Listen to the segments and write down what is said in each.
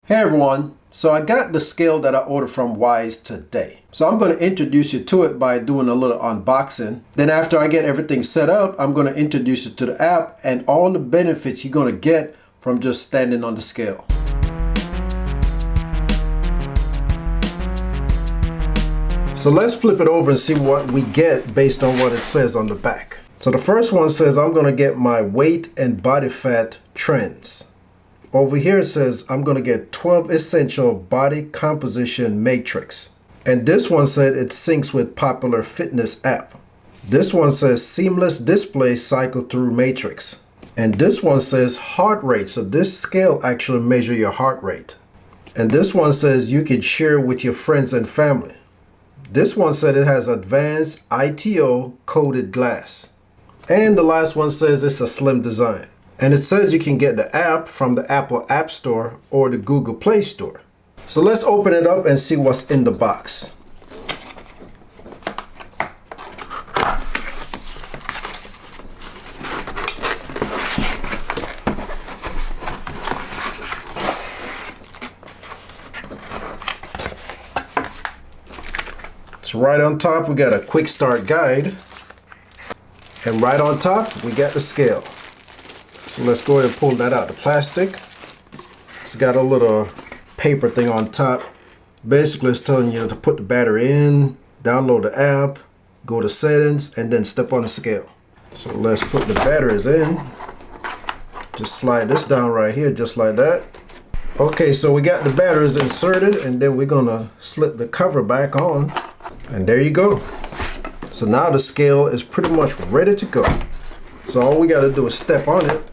Hey everyone, so I got the scale that I ordered from Wyze today. So I'm going to introduce you to it by doing a little unboxing. Then after I get everything set up, I'm going to introduce you to the app and all the benefits you're going to get from just standing on the scale. So let's flip it over and see what we get based on what it says on the back. So the first one says I'm going to get my weight and body fat trends. Over here it says I'm going to get 12 essential body composition matrix. And this one said it syncs with popular fitness app. This one says seamless display cycle through matrix. And this one says heart rate. So this scale actually measures your heart rate. And this one says you can share with your friends and family. This one said it has advanced ITO coated glass. And the last one says it's a slim design. And it says you can get the app from the Apple App Store or the Google Play Store. So let's open it up and see what's in the box. So right on top we got a quick start guide. And right on top we got the scale. So let's go ahead and pull that out, the plastic. It's got a little paper thing on top. Basically it's telling you to put the battery in, download the app, go to settings, and then step on the scale. So let's put the batteries in. Just slide this down right here, just like that. Okay, so we got the batteries inserted, and then we're gonna slip the cover back on. And there you go. So now the scale is pretty much ready to go. So all we gotta do is step on it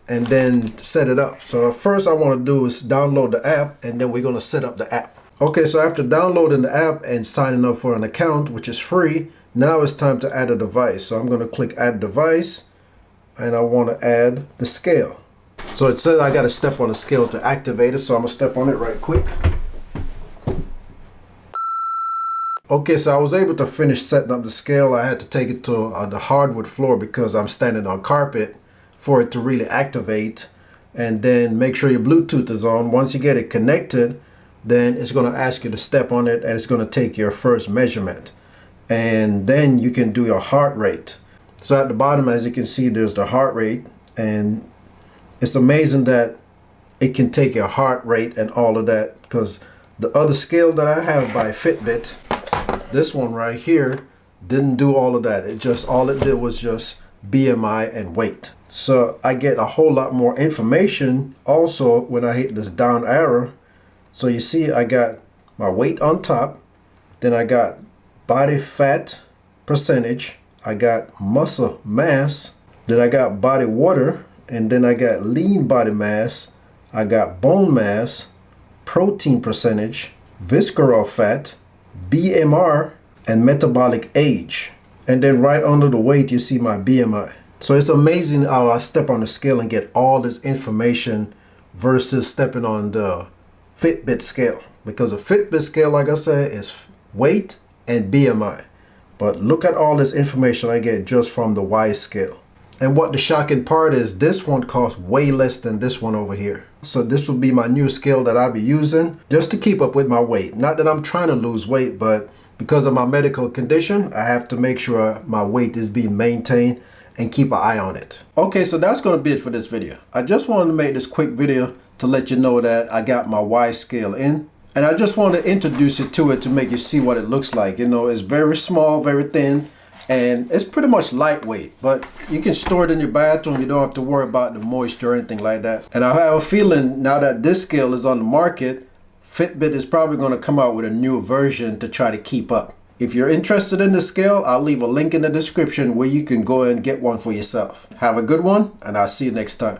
and then set it up. So first I want to do is download the app, and then we're going to set up the app. Okay, so after downloading the app and signing up for an account, which is free, now it's time to add a device. So I'm going to click add device, and I want to add the scale. So it says I got to step on the scale to activate it, so I'm going to step on it right quick. Okay, so I was able to finish setting up the scale. I had to take it to the hardwood floor because I'm standing on carpet for it to really activate. And then make sure your Bluetooth is on. Once you get it connected, then it's going to ask you to step on it, and it's going to take your first measurement. And then you can do your heart rate. So at the bottom, as you can see, there's the heart rate. And it's amazing that it can take your heart rate and all of that, because the other scale that I have by Fitbit, this one right here, didn't do all of that. It just, all it did was just BMI and weight. So I get a whole lot more information also when I hit this down arrow. So you see I got my weight on top, then I got body fat percentage, I got muscle mass, then I got body water, and then I got lean body mass, I got bone mass, protein percentage, visceral fat, BMR, and metabolic age. And then right under the weight you see my BMI. So it's amazing how I step on the scale and get all this information versus stepping on the Fitbit scale. Because the Fitbit scale, like I said, is weight and BMI. But look at all this information I get just from the Wyze scale. And what the shocking part is, this one costs way less than this one over here. So this will be my new scale that I'll be using just to keep up with my weight. Not that I'm trying to lose weight, but because of my medical condition, I have to make sure my weight is being maintained and keep an eye on it. Okay, so that's going to be it for this video. I just wanted to make this quick video to let you know that I got my Wyze scale in. And I just want to introduce you to it to make you see what it looks like. You know, it's very small, very thin, and it's pretty much lightweight. But you can store it in your bathroom. You don't have to worry about the moisture or anything like that. And I have a feeling now that this scale is on the market, Fitbit is probably going to come out with a new version to try to keep up. If you're interested in the scale, I'll leave a link in the description where you can go and get one for yourself. Have a good one, and I'll see you next time.